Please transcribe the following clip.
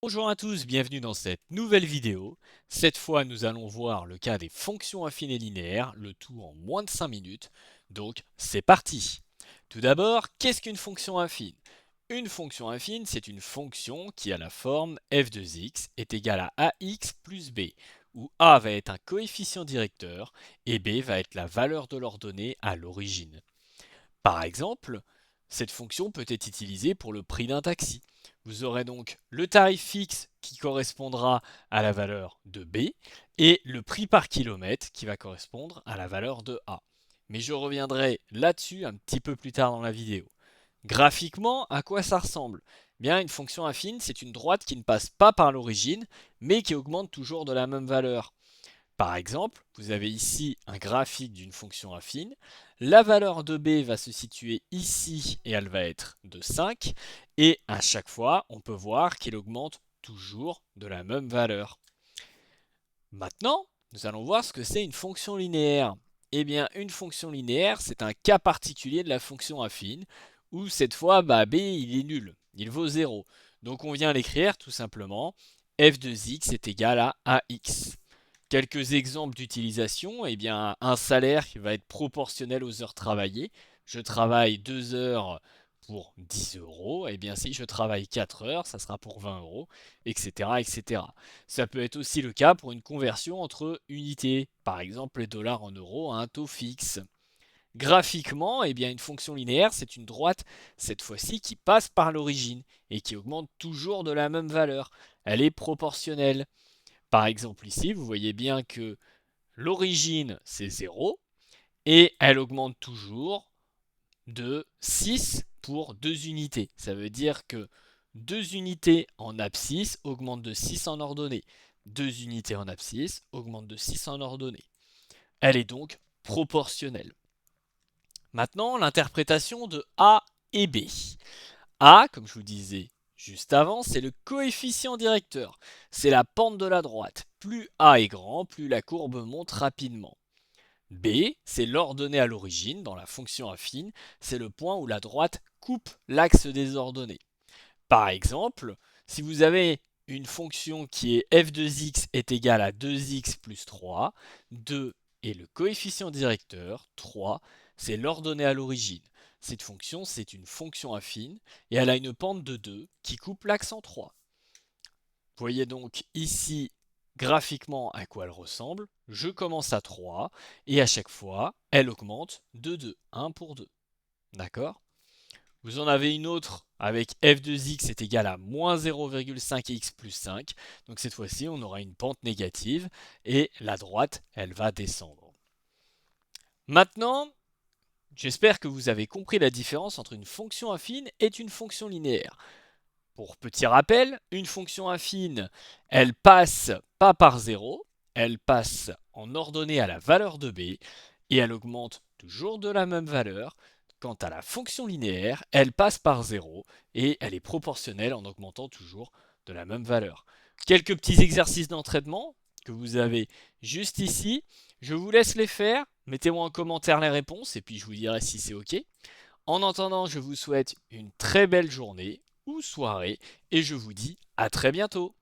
Bonjour à tous, bienvenue dans cette nouvelle vidéo. Cette fois, nous allons voir le cas des fonctions affines et linéaires, le tout en moins de 5 minutes. Donc, c'est parti. Tout d'abord, qu'est-ce qu'une fonction affine? Une fonction affine, c'est une fonction qui a la forme f de x est égal à ax plus b, où a va être un coefficient directeur et b va être la valeur de l'ordonnée à l'origine. Par exemple, cette fonction peut être utilisée pour le prix d'un taxi. Vous aurez donc le tarif fixe qui correspondra à la valeur de B et le prix par kilomètre qui va correspondre à la valeur de A. Mais je reviendrai là-dessus un petit peu plus tard dans la vidéo. Graphiquement, à quoi ça ressemble? Bien, une fonction affine, c'est une droite qui ne passe pas par l'origine, mais qui augmente toujours de la même valeur. Par exemple, vous avez ici un graphique d'une fonction affine. La valeur de b va se situer ici et elle va être de 5. Et à chaque fois, on peut voir qu'il augmente toujours de la même valeur. Maintenant, nous allons voir ce que c'est une fonction linéaire. Eh bien, une fonction linéaire, c'est un cas particulier de la fonction affine, où cette fois, b il est nul, il vaut 0. Donc on vient l'écrire tout simplement, f de x est égal à ax. Quelques exemples d'utilisation, eh bien, un salaire qui va être proportionnel aux heures travaillées. Je travaille 2 heures pour 10 euros, eh bien si je travaille 4 heures, ça sera pour 20 euros, etc., etc. Ça peut être aussi le cas pour une conversion entre unités, par exemple les dollars en euros à un taux fixe. Graphiquement, eh bien, une fonction linéaire, c'est une droite, cette fois-ci, qui passe par l'origine et qui augmente toujours de la même valeur. Elle est proportionnelle. Par exemple ici, vous voyez bien que l'origine c'est 0 et elle augmente toujours de 6 pour 2 unités. Ça veut dire que 2 unités en abscisse augmentent de 6 en ordonnée. 2 unités en abscisse augmentent de 6 en ordonnée. Elle est donc proportionnelle. Maintenant, l'interprétation de A et B. A, comme je vous disais juste avant, c'est le coefficient directeur. C'est la pente de la droite. Plus A est grand, plus la courbe monte rapidement. B, c'est l'ordonnée à l'origine dans la fonction affine. C'est le point où la droite coupe l'axe des ordonnées. Par exemple, si vous avez une fonction qui est f de x est égal à 2x plus 3, 2 est le coefficient directeur, 3 c'est l'ordonnée à l'origine. Cette fonction, c'est une fonction affine et elle a une pente de 2 qui coupe l'axe en 3. Vous voyez donc ici graphiquement à quoi elle ressemble. Je commence à 3 et à chaque fois, elle augmente de 2, 1 pour 2. D'accord? Vous en avez une autre avec f de x est égal à moins 0,5x plus 5. Donc cette fois-ci, on aura une pente négative et la droite, elle va descendre. Maintenant, j'espère que vous avez compris la différence entre une fonction affine et une fonction linéaire. Pour petit rappel, une fonction affine, elle passe pas par 0, elle passe en ordonnée à la valeur de b et elle augmente toujours de la même valeur. Quant à la fonction linéaire, elle passe par 0 et elle est proportionnelle en augmentant toujours de la même valeur. Quelques petits exercices d'entraînement que vous avez juste ici. Je vous laisse les faire. Mettez-moi en commentaire les réponses et puis je vous dirai si c'est OK. En attendant, je vous souhaite une très belle journée ou soirée et je vous dis à très bientôt.